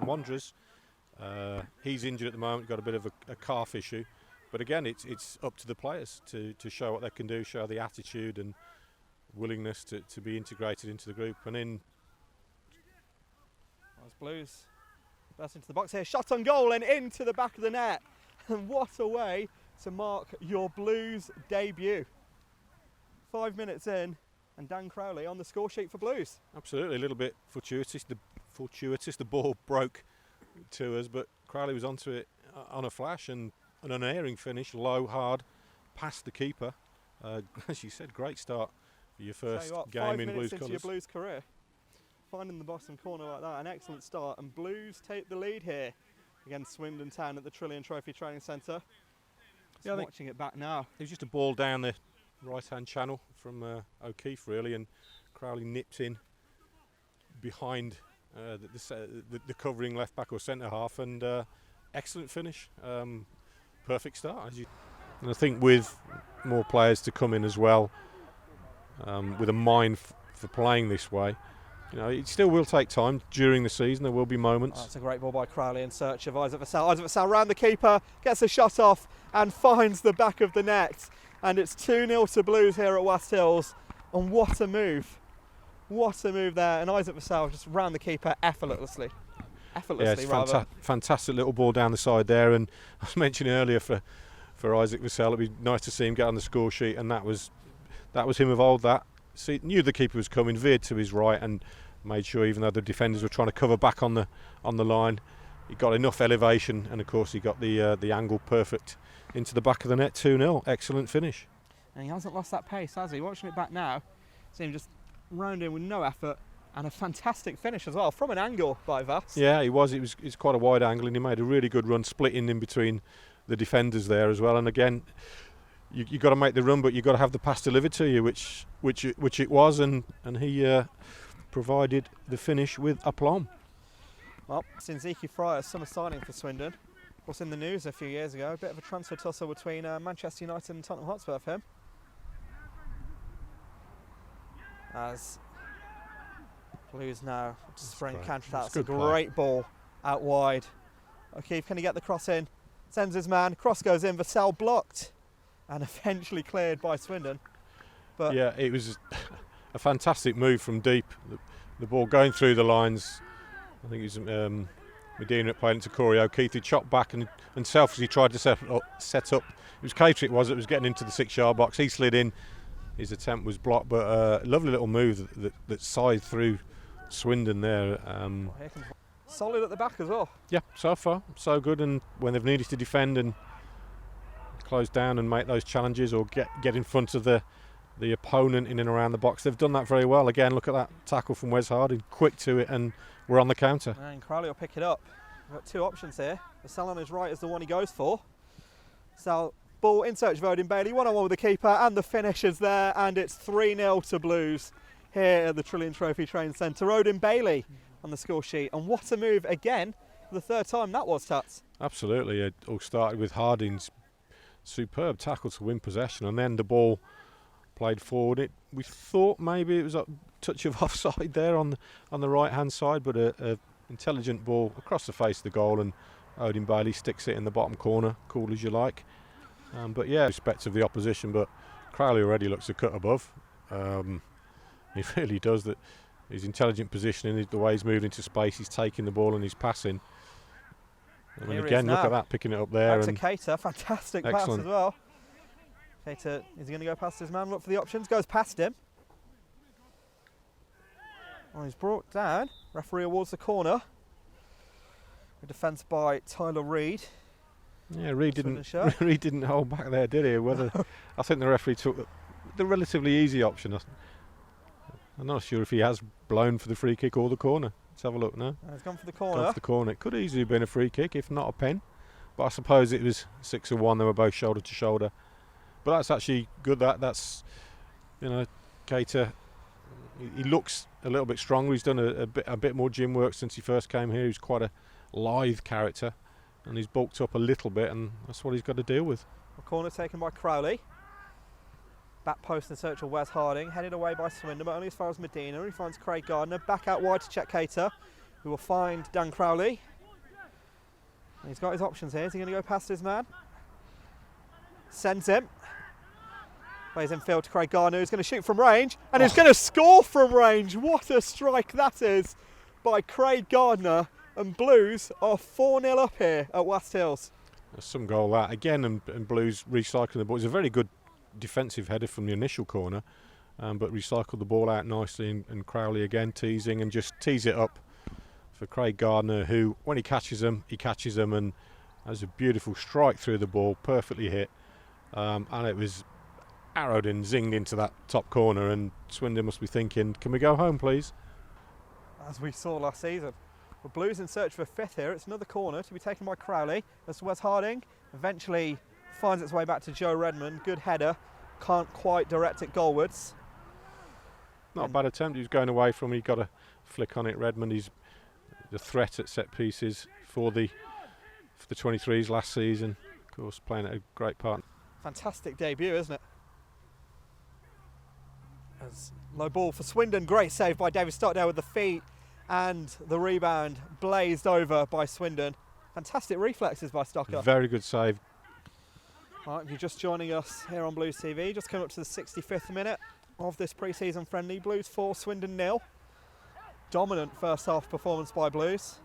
Wanderers. He's injured at the moment, got a bit of a calf issue. But again, it's up to the players to show what they can do, show the attitude and willingness to be integrated into the group. And in As Blues burst into the box here, shot on goal and into the back of the net. And what a way to mark your Blues debut. 5 minutes in, and Dan Crowley on the score sheet for Blues. Absolutely, a little bit fortuitous. The ball broke to us, but Crowley was onto it on a flash and an unerring finish, low, hard, past the keeper. As you said, great start for your first game in Blues colours. 5 minutes into your Blues career, finding the bottom corner like that, an excellent start, and Blues take the lead here against Swindon Town at the Trillion Trophy Training Centre. Yeah, watching it back now. It was just a ball down the right-hand channel from O'Keefe, really, and Crowley nipped in behind the covering left back or centre half, and excellent finish. Perfect start. And I think with more players to come in as well, with a mind for playing this way, it still will take time during the season. There will be moments. That's a great ball by Crowley in search of Isaac Vassell. Isaac Vassell round the keeper, gets a shot off and finds the back of the net. And it's 2-0 to Blues here at Wast Hills. And what a move. What a move there. And Isaac Vassell just round the keeper effortlessly. Yeah, it's fantastic little ball down the side there. And I was mentioning earlier for Isaac Vassell, it'd be nice to see him get on the score sheet. And that was him of old. Knew the keeper was coming, veered to his right and made sure, even though the defenders were trying to cover back on the line, he got enough elevation, and of course he got the angle perfect into the back of the net. 2-0, excellent finish. And he hasn't lost that pace, has he? Watching it back now, see him just round in with no effort, and a fantastic finish as well from an angle by Vast. Yeah, he was. It was quite a wide angle, and he made a really good run, splitting in between the defenders there as well. And again, you got to make the run, but you got to have the pass delivered to you, which it was, and he provided the finish with aplomb. Well, Sinziki Fryer, summer signing for Swindon, was in the news a few years ago. A bit of a transfer tussle between Manchester United and Tottenham Hotspur for him. As Blues now spring counter. That's a great ball out wide. O'Keefe, can he get the cross in? Sends his man. Cross goes in. Vassell blocked and eventually cleared by Swindon. But yeah, it was a fantastic move from deep. The ball going through the lines. I think it was Medina playing it to Corey O'Keefe. He chopped back and selfishly tried to set up. It was Cater it was getting into the 6-yard box. He slid in. His attempt was blocked, but a lovely little move that scythed through Swindon there. Solid at the back as well. Yeah, so far so good. And when they've needed to defend and close down and make those challenges or get in front of the opponent in and around the box, they've done that very well. Again, look at that tackle from Wes Harding, quick to it, and we're on the counter. And Crowley will pick it up. We've got two options here. Vassell on his right is the one he goes for. So ball in search of Odin Bailey, 1-on-1 with the keeper, and the finish is there, and it's 3-0 to Blues here at the Trillion Trophy Training Centre. Odin Bailey on the score sheet, and what a move again for the third time that was, Tats. Absolutely, it all started with Harding's superb tackle to win possession, and then the ball played forward. We thought maybe it was a touch of offside there on the right hand side, but a intelligent ball across the face of the goal, and Odin Bailey sticks it in the bottom corner, cool as you like. But yeah, respect of the opposition, but Crowley already looks a cut above. He really does. That his intelligent positioning, the way he's moved into space, he's taking the ball and he's passing. And again, look at that, picking it up there. Back to Cater, fantastic pass as well. Cater, is he going to go past his man? Look for the options, goes past him. Well, he's brought down. Referee awards the corner. A defence by Tyler Reid. Yeah, Reid didn't hold back there, did he? I think the referee took the relatively easy option. I'm not sure if he has blown for the free kick or the corner. Let's have a look now. He's gone for the corner. Gone for the corner. It could easily have been a free kick, if not a pen. But I suppose it was 6-1. They were both shoulder to shoulder. But that's actually good. That's Cater. He looks a little bit stronger. He's done a bit more gym work since he first came here. He's quite a lithe character, and he's bulked up a little bit, and that's what he's got to deal with. A corner taken by Crowley. Back post in search of Wes Harding, headed away by Swindon, but only as far as Medina. He finds Craig Gardner, back out wide to check Cater, who will find Dan Crowley. He's got his options here. Is he going to go past his man? Sends him. Plays infield to Craig Gardner, who's going to shoot from range, and he's going to score from range. What a strike that is by Craig Gardner, and Blues are 4-0 up here at Wast Hills. That's some goal that again, and Blues recycling the ball. It's a very good defensive header from the initial corner, but recycled the ball out nicely, and Crowley again teasing and just tees it up for Craig Gardner, who when he catches them and has a beautiful strike through the ball, perfectly hit, and it was arrowed and zinged into that top corner, and Swindon must be thinking, can we go home please? As we saw last season. Well, Blues in search for a fifth here. It's another corner to be taken by Crowley. As Wes Harding eventually finds its way back to Joe Redmond. Good header, can't quite direct it goalwards. Not a bad attempt. He was going away from. He got a flick on it. Redmond, he's the threat at set pieces for the 23s last season. Of course, playing a great part. Fantastic debut, isn't it? As low ball for Swindon. Great save by David Stockdale with the feet, and the rebound blazed over by Swindon. Fantastic reflexes by Stockdale. Very good save. Right, if you're just joining us here on Blues TV, just coming up to the 65th minute of this pre-season friendly. Blues 4, Swindon 0. Dominant first half performance by Blues.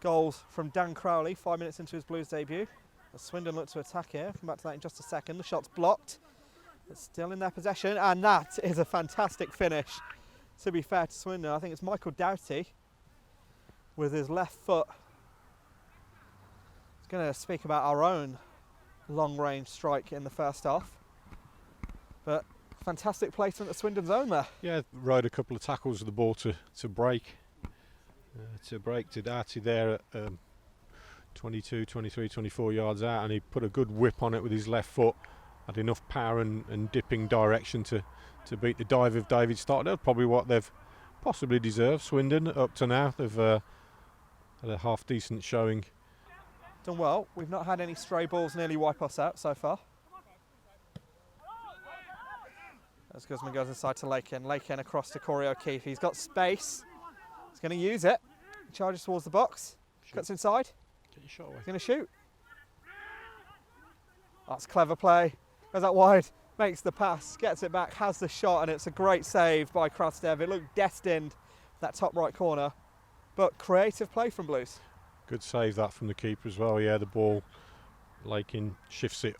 Goals from Dan Crowley 5 minutes into his Blues debut. As Swindon look to attack here. Come back to that in just a second. The shot's blocked. It's still in their possession, and that is a fantastic finish. To be fair to Swindon, I think it's Michael Doughty with his left foot. He's going to speak about our own long-range strike in the first half. But fantastic placement at Swindon's own there. Yeah, rode a couple of tackles of the ball to break. To Doughty there at 22, 23, 24 yards out, and he put a good whip on it with his left foot. Had enough power and dipping direction to beat the dive of David Stockdale. Probably what they've possibly deserved, Swindon, up to now. They've had a half-decent showing. Done well. We've not had any stray balls nearly wipe us out so far. As Guzman goes inside to Lakin. Lakin across to Corey O'Keefe. He's got space. He's going to use it. Charges towards the box. Cuts inside. Get your shot away. He's going to shoot. That's clever play. Goes that wide. Makes the pass. Gets it back. Has the shot. And it's a great save by Krastev. It looked destined, that top right corner. But creative play from Blues. Good save that from the keeper as well. Yeah, the ball, Lakin shifts it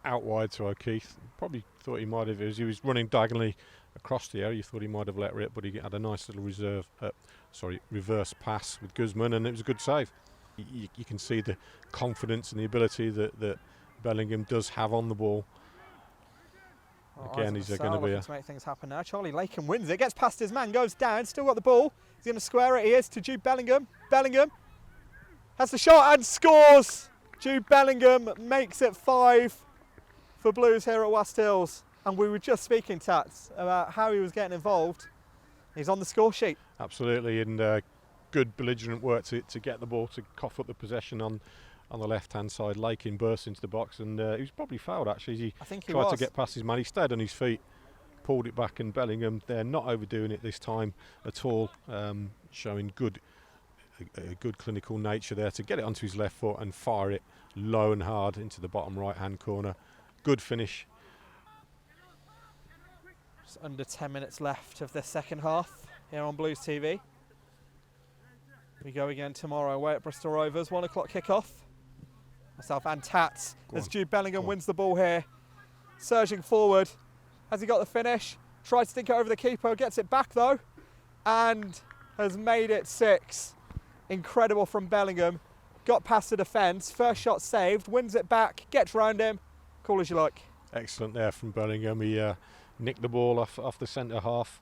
out wide to O'Keefe. Probably thought he might have, as he was running diagonally across the area, you thought he might have let rip, but he had a nice little reverse pass with Guzman, and it was a good save. You can see the confidence and the ability that Bellingham does have on the ball. Again, he's going to be to make things happen now. Charlie Lakin wins it, gets past his man, goes down, still got the ball. He's going to square it. He is to Jude Bellingham. Bellingham has the shot and scores. Jude Bellingham makes it 5 for Blues here at Wast Hills. And we were just speaking, Tats, about how he was getting involved. He's on the score sheet. Absolutely, and good belligerent work to get the ball, to cough up the possession on the left-hand side. Lakin burst into the box, and he was probably fouled actually. I think he tried was. to get past his man. He stayed on his feet, pulled it back, and Bellingham, they're not overdoing it this time at all, showing a good clinical nature there to get it onto his left foot and fire it low and hard into the bottom right-hand corner. Good finish. Just under 10 minutes left of the second half here on Blues TV. We go again tomorrow away at Bristol Rovers. 1 o'clock kickoff. Myself and Tats as Jude Bellingham wins the ball here. Surging forward. Has he got the finish? Tried to stick it over the keeper. Gets it back though. And has made it 6. Incredible from Bellingham. Got past the defence. First shot saved. Wins it back. Gets round him. Call as you like. Excellent there from Bellingham. He nicked the ball off the centre half.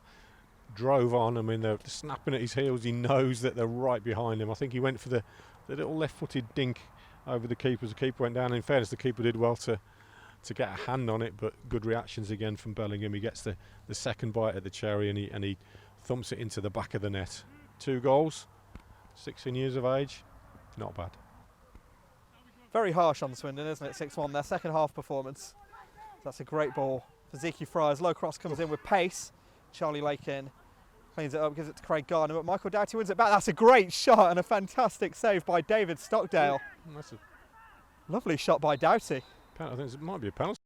Drove on. I mean, they're snapping at his heels. He knows that they're right behind him. I think he went for the little left-footed dink over the keeper. The keeper went down. In fairness, the keeper did well to get a hand on it, but good reactions again from Bellingham. He gets the second bite at the cherry, and he thumps it into the back of the net. 2 goals, 16 years of age, not bad. Very harsh on Swindon, isn't it? 6-1, their second half performance. That's a great ball for Zeke Fryers. Low cross comes in with pace. Charlie Lakin Cleans it up, gives it to Craig Gardner, but Michael Doughty wins it back. That's a great shot and a fantastic save by David Stockdale. That's a Lovely shot by Doughty. I think it might be a penalty.